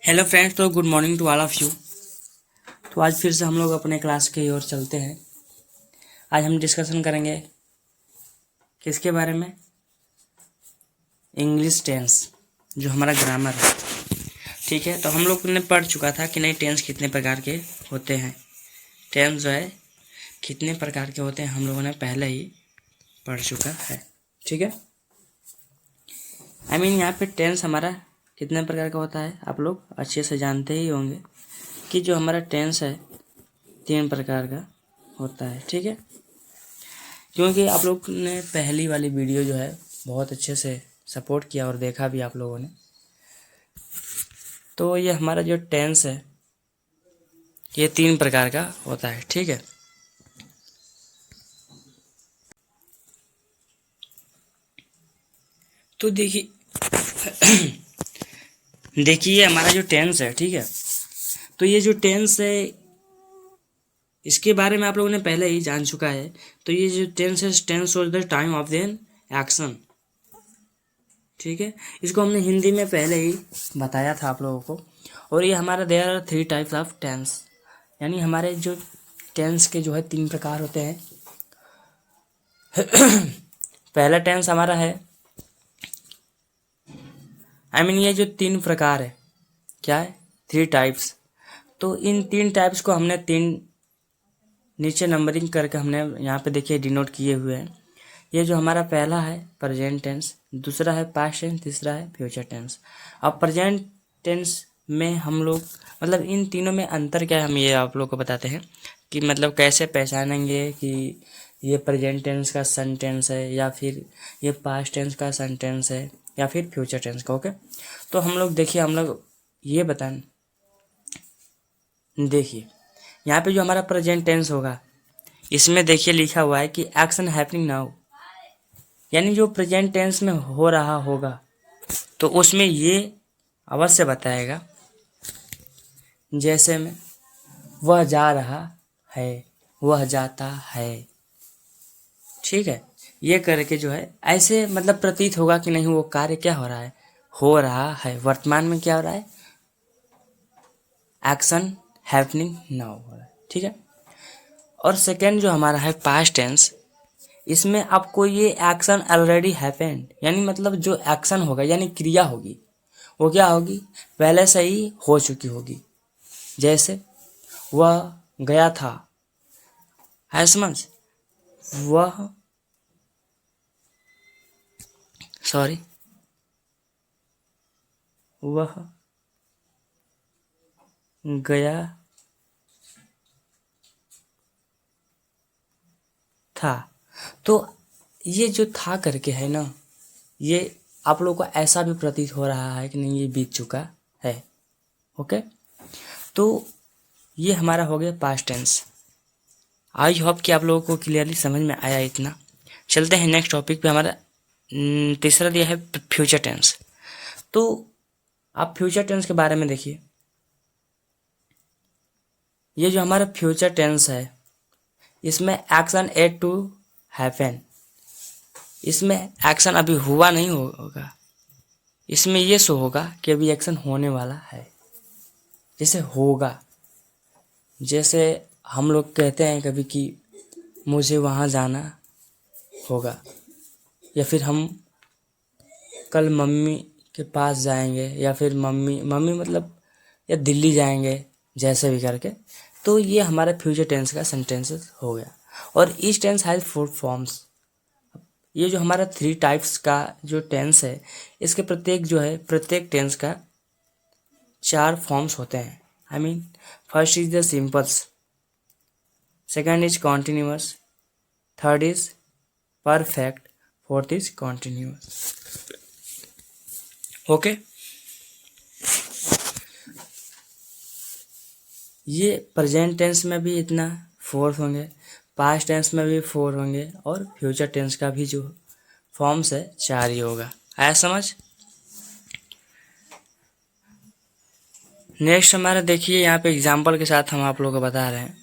Hello friends, तो good morning to all of you. तो आज फिर से हम लोग अपने क्लास की ओर चलते हैं। आज हम डिस्कशन करेंगे किसके बारे में? इंग्लिश टेंस, जो हमारा ग्रामर है। ठीक है, तो हम लोग ने पढ़ चुका था कि नहीं टेंस कितने प्रकार के होते हैं। टेंस जो है कितने प्रकार के होते हैं हम लोगों ने पहले ही पढ़ चुका है। ठीक है, यहाँ पे टेंस हमारा कितने प्रकार का होता है आप लोग अच्छे से जानते ही होंगे कि जो हमारा टेंस है 3 प्रकार का होता है। ठीक है, क्योंकि आप लोग ने पहली वाली वीडियो जो है बहुत अच्छे से सपोर्ट किया और देखा भी आप लोगों ने। तो ये हमारा जो टेंस है ये 3 प्रकार का होता है। ठीक है, तो देखिए हमारा जो टेंस है, ठीक है, तो ये जो टेंस है इसके बारे में आप लोगों ने पहले ही जान चुका है। तो ये जो टेंस है, tense shows the time of then action. ठीक है, इसको हमने हिंदी में पहले ही बताया था आप लोगों को। और ये हमारा there are 3 types of tense, यानी हमारे जो टेंस के जो है 3 प्रकार होते हैं। पहला टेंस हमारा है, ये जो 3 प्रकार है, क्या है? 3 टाइप्स। तो इन 3 टाइप्स को हमने 3 नीचे नंबरिंग करके हमने यहाँ पे देखिए डिनोट किए हुए हैं। ये जो हमारा पहला है प्रेजेंट टेंस, दूसरा है पास्ट टेंस, तीसरा है फ्यूचर टेंस। अब प्रेजेंट टेंस में हम लोग मतलब इन तीनों में अंतर क्या है हम ये आप लोग को बताते हैं कि मतलब कैसे पहचानेंगे कि ये प्रेजेंट टेंस का सेंटेंस है या फिर ये पास्ट टेंस का सेंटेंस है या फिर फ्यूचर टेंस का। ओके, तो हम लोग देखिए हम लोग ये बताएं। देखिए यहाँ पे जो हमारा प्रेजेंट टेंस होगा इसमें देखिए लिखा हुआ है कि एक्शन हैपनिंग नाउ, यानी जो प्रेजेंट टेंस में हो रहा होगा तो उसमें ये अवश्य बताएगा। जैसे में वह जा रहा है, वह जाता है। ठीक है, ये करके जो है ऐसे मतलब प्रतीत होगा कि नहीं वो कार्य क्या हो रहा है वर्तमान में क्या हो रहा है, एक्शन हैपनिंग नाउ हो रहा है। ठीक है, और सेकेंड जो हमारा है पास्ट टेंस, इसमें आपको ये एक्शन ऑलरेडी हैपेंड, यानी मतलब जो एक्शन होगा यानी क्रिया होगी वो क्या होगी, पहले से ही हो चुकी होगी। जैसे वह गया था, है समझ, वह सॉरी वह गया था। तो ये जो था करके है ना, ये आप लोगों को ऐसा भी प्रतीत हो रहा है कि नहीं ये बीत चुका है। ओके, तो ये हमारा हो गया पास्ट टेंस। आई होप कि आप लोगों को क्लियरली समझ में आया इतना। चलते हैं नेक्स्ट टॉपिक पे। हमारा तीसरा दिया है फ्यूचर टेंस। तो आप फ्यूचर टेंस के बारे में देखिए। ये जो हमारा फ्यूचर टेंस है इसमें एक्शन एट टू हैपन, इसमें एक्शन अभी हुआ नहीं होगा, इसमें ये शो होगा कि अभी एक्शन होने वाला है। जैसे होगा, जैसे हम लोग कहते हैं कभी कि मुझे वहाँ जाना होगा, या फिर हम कल मम्मी के पास जाएंगे, या फिर मम्मी मम्मी मतलब या दिल्ली जाएंगे, जैसे भी करके। तो ये हमारा फ्यूचर टेंस का सेंटेंसेस हो गया। और ईच टेंस हैज 4 फॉर्म्स। ये जो हमारा 3 टाइप्स का जो टेंस है इसके प्रत्येक टेंस का 4 फॉर्म्स होते हैं। First is the symbols, second is continuous, third is perfect, fourth is continuous. Okay, ये प्रेजेंट टेंस में भी इतना 4 होंगे, पास्ट टेंस में भी 4 होंगे, और फ्यूचर टेंस का भी जो फॉर्म्स है 4 ही होगा। आया समझ? नेक्स्ट हमारा देखिए यहाँ पे एग्जाम्पल के साथ हम आप लोगों को बता रहे हैं।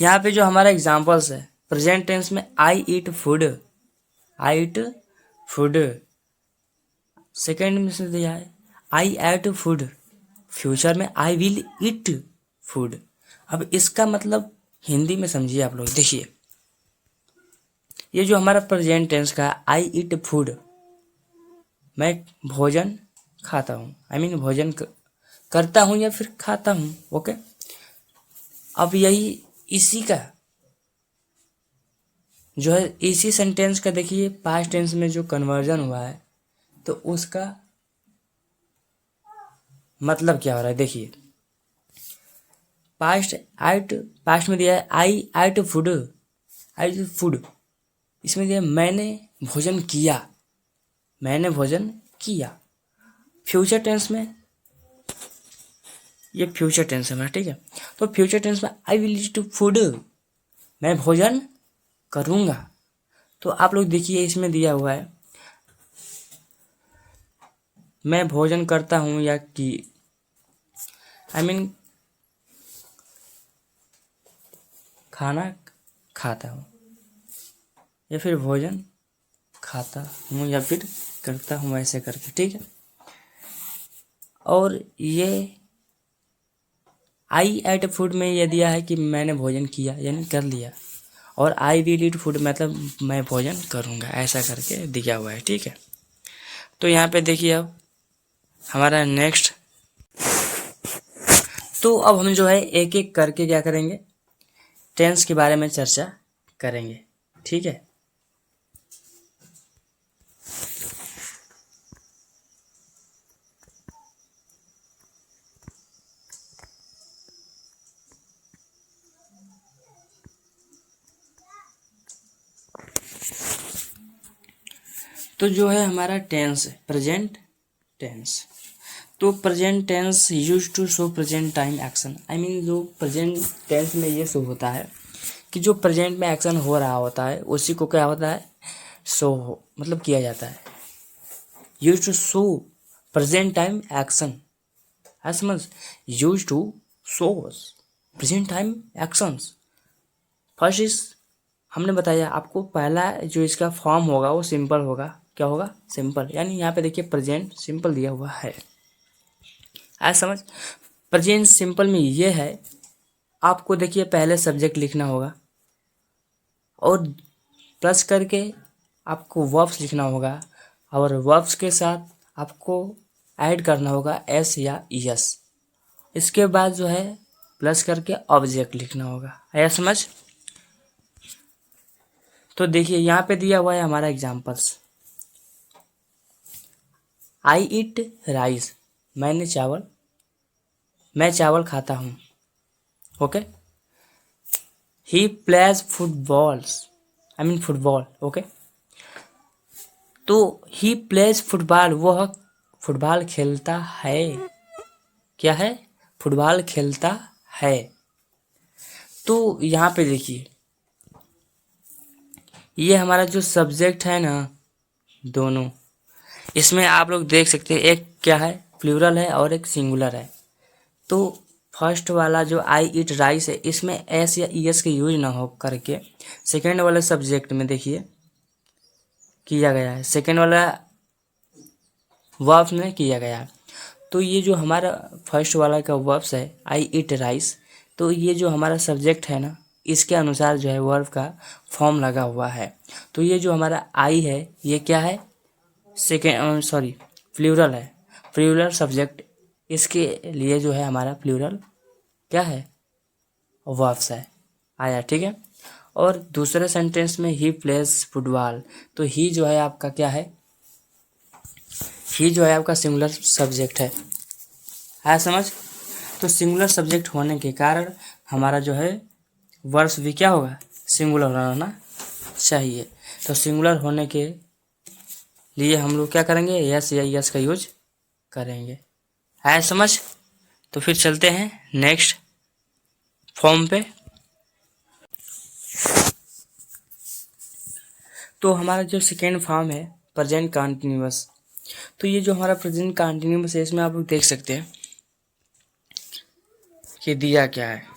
यहाँ पे जो हमारा एग्जाम्पल्स है प्रेजेंट टेंस में, आई ईट फूड, आई ईट फूड, सेकेंड में से दिया है आई एट फूड, फ्यूचर में आई विल ईट फूड। अब इसका मतलब हिंदी में समझिए आप लोग, देखिए ये जो हमारा प्रेजेंट टेंस का आई ईट फूड, मैं भोजन खाता हूँ, आई मीन भोजन करता हूँ या फिर खाता हूँ। ओके, अब यही इसी का जो है, इसी सेंटेंस का देखिए पास्ट टेंस में जो कन्वर्जन हुआ है तो उसका मतलब क्या हो रहा है। देखिए पास्ट में दिया है आई आइट फूड, आइट फूड, इसमें दिया मैंने भोजन किया, मैंने भोजन किया। फ्यूचर टेंस में, ये फ्यूचर टेंस है मेरा, ठीक है। तो फ्यूचर टेंस में आई विल ईट फूड, मैं भोजन करूँगा। तो आप लोग देखिए इसमें दिया हुआ है मैं भोजन करता हूँ या कि आई मीन खाना खाता हूँ या फिर भोजन खाता हूँ या फिर करता हूँ, ऐसे करके, ठीक है। और ये आई एट फूड में ये दिया है कि मैंने भोजन किया यानी कर लिया, और आई विल ईट फूड मतलब मैं भोजन करूँगा, ऐसा करके दिया हुआ है, ठीक है। तो यहाँ पे देखिए अब हमारा नेक्स्ट, तो अब हम जो है एक एक करके क्या करेंगे, टेंस के बारे में चर्चा करेंगे, ठीक है। तो जो है हमारा टेंस है प्रेजेंट टेंस। तो present tense use to show present time action, I mean जो प्रेजेंट टेंस में ये शो होता है कि जो प्रेजेंट में एक्शन हो रहा होता है उसी को क्या होता है, शो हो मतलब किया जाता है। Use to show present time action, है समझ, use to show present time actions. First is, हमने बताया आपको पहला जो इसका फॉर्म होगा वो सिंपल होगा, क्या होगा, सिंपल, यानी यहाँ पे देखिए प्रेजेंट सिंपल दिया हुआ है, आज समझ। प्रेजेंट सिंपल में ये है, आपको देखिए पहले सब्जेक्ट लिखना होगा और प्लस करके आपको वर्ब्स लिखना होगा, और वर्ब्स के साथ आपको ऐड करना होगा एस या यस। इसके बाद जो है प्लस करके ऑब्जेक्ट लिखना होगा, आया समझ। तो देखिए यहाँ पे दिया हुआ है हमारा एग्जाम्पल्स, आई ईट राइस, मैं चावल खाता हूँ। Okay, he plays footballs, I mean football. Okay, तो ही प्लेज फुटबॉल, वह फुटबॉल खेलता है, क्या है, फुटबॉल खेलता है। तो यहाँ पे देखिए ये हमारा जो सब्जेक्ट है ना, दोनों, इसमें आप लोग देख सकते हैं एक क्या है, प्लूरल है और एक सिंगुलर है। तो फर्स्ट वाला जो आई ईट राइस है इसमें एस या ईएस के यूज ना हो करके सेकेंड वाले सब्जेक्ट में देखिए किया गया है, सेकेंड वाला वर्ब में किया गया है। तो ये जो हमारा फर्स्ट वाला का वर्ब्स है आई ईट राइस, तो ये जो हमारा सब्जेक्ट है ना इसके अनुसार जो है वर्ब का फॉर्म लगा हुआ है। तो ये जो हमारा आई है ये क्या है, सेकेंड सॉरी प्लूरल है, प्लूरल सब्जेक्ट, इसके लिए जो है हमारा प्लूरल क्या है, वर्ब्स है, आया, ठीक है। और दूसरे सेंटेंस में ही प्लेज फुटबॉल, तो ही जो है आपका क्या है, ही जो है आपका सिंगुलर सब्जेक्ट है समझ। तो सिंगुलर सब्जेक्ट होने के कारण हमारा जो है वर्ब्स भी क्या होगा, सिंगुलर होना चाहिए। तो सिंगुलर होने के लिए हम लोग क्या करेंगे, यस या यस का यूज करेंगे, है समझ। तो फिर चलते हैं नेक्स्ट फॉर्म पे। तो हमारा जो सेकेंड फॉर्म है प्रेजेंट कंटिन्यूअस, तो ये जो हमारा प्रेजेंट कंटिन्यूअस है इसमें आप लोग देख सकते हैं कि दिया क्या है।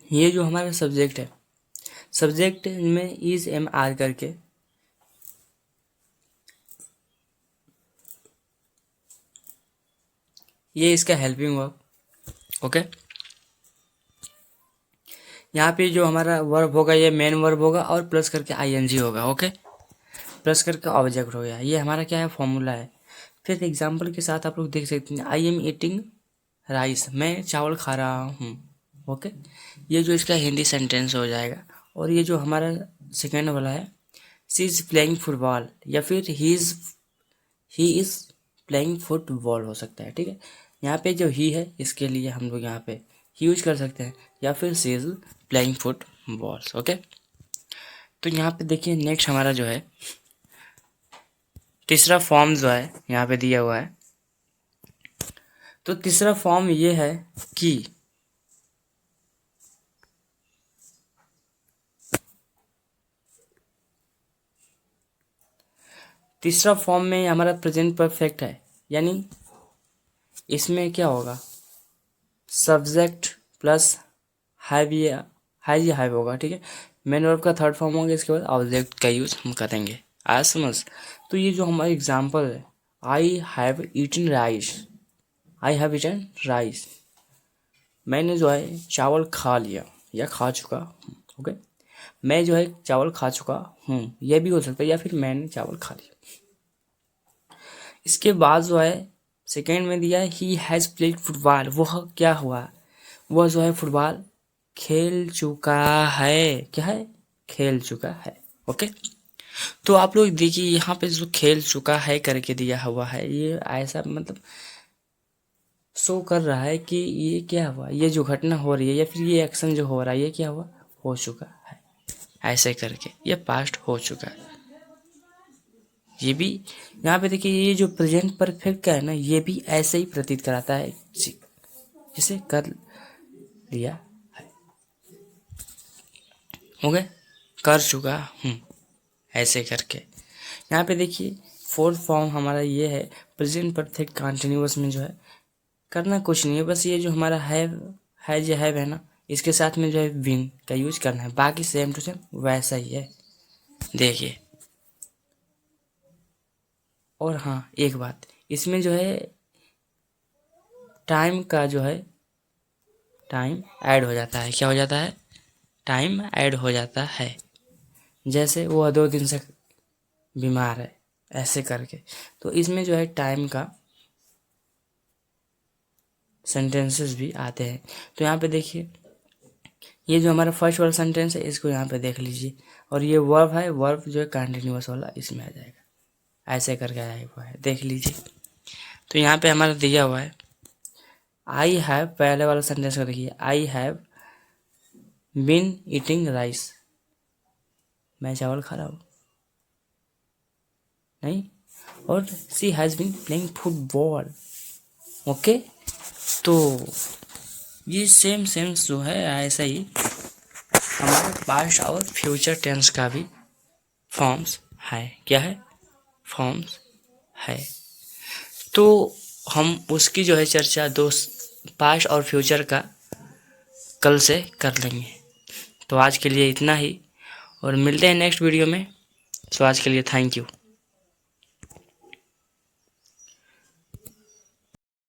ये जो हमारा सब्जेक्ट है, सब्जेक्ट में इज एम आर करके ये इसका हेल्पिंग वर्ब, ओके। यहाँ पे जो हमारा वर्ब होगा ये मेन वर्ब होगा और प्लस करके आईएनजी होगा, ओके। प्लस करके ऑब्जेक्ट हो गया। ये हमारा क्या है, फॉर्मूला है। फिर एग्जाम्पल के साथ आप लोग देख सकते हैं, आई एम ईटिंग राइस, मैं चावल खा रहा हूँ, ओके। ये जो इसका हिंदी सेंटेंस हो जाएगा। और ये जो हमारा सेकेंड वाला है, शी इज़ प्लेइंग फुटबॉल, या फिर ही इज़ प्लेइंग फुटबॉल हो सकता है, ठीक है। यहाँ पे जो ही है इसके लिए हम लोग यहाँ पे ही यूज कर सकते हैं, या फिर she is playing footballs, okay. तो यहाँ पे देखिए नेक्स्ट हमारा जो है तीसरा फॉर्म जो है यहाँ पे दिया हुआ है। तो तीसरा फॉर्म ये है कि तीसरा फॉर्म में हमारा प्रेजेंट परफेक्ट है, यानी इसमें क्या होगा, सब्जेक्ट प्लस हैव होगा, ठीक है। मेन वर्ब का थर्ड फॉर्म होगा, इसके बाद ऑब्जेक्ट का यूज हम करेंगे, आज समझ। तो ये जो हमारा एग्जाम्पल है, आई हैव ईटन राइस, मैंने जो है चावल खा लिया या खा चुका हूँ, ओके। मैं जो है चावल खा चुका हूँ, यह भी हो सकता है, या फिर मैंने चावल खा लिया। इसके बाद जो है सेकेंड में दिया है ही हैज़ प्लेड फुटबॉल, वह क्या हुआ, वह जो है फुटबॉल खेल चुका है, क्या है, खेल चुका है, ओके। तो आप लोग देखिए यहाँ पे जो खेल चुका है करके दिया हुआ है, ये ऐसा मतलब शो कर रहा है कि ये क्या हुआ, ये जो घटना हो रही है या फिर ये एक्शन जो हो रहा है ये क्या हुआ, हो चुका है, ऐसे करके ये पास्ट हो चुका है। ये भी यहाँ पे देखिए ये जो प्रेजेंट परफेक्ट का है ना, ये भी ऐसे ही प्रतीत कराता है जिसे कर लिया है, ओके, कर चुका हूँ, ऐसे करके। यहाँ पे देखिए फोर्थ फॉर्म हमारा ये है, प्रेजेंट परफेक्ट कंटिन्यूअस में जो है करना कुछ नहीं है, बस ये जो हमारा हैव है ना, इसके साथ में जो है बीन का यूज करना है, बाकी सेम टू सेम वैसा ही है, देखिए। और हाँ एक बात, इसमें जो है टाइम का जो है टाइम ऐड हो जाता है, क्या हो जाता है, टाइम ऐड हो जाता है। जैसे वो 2 दिन से बीमार है, ऐसे करके, तो इसमें जो है टाइम का सेंटेंसेस भी आते हैं। तो यहाँ पे देखिए ये जो हमारा फर्स्ट वाला सेंटेंस है इसको यहाँ पे देख लीजिए, और ये वर्ब है, वर्ब जो है कंटिन्यूअस वाला इसमें आ जाएगा, ऐसे करके आया हुआ है, देख लीजिए। तो यहाँ पे हमारा दिया हुआ है आई हैव, पहले वाला सेंटेंस को देखिए, I have been eating rice, मैं चावल खा रहा हूँ, नहीं। और she has been playing football, okay. तो ये सेम जो है ऐसा ही हमारे पास्ट और फ्यूचर टेंस का भी फॉर्म्स है, क्या है, फॉर्म्स है। तो हम उसकी जो है चर्चा पास्ट और फ्यूचर का कल से कर लेंगे। तो आज के लिए इतना ही, और मिलते हैं नेक्स्ट वीडियो में। तो आज के लिए थैंक यू।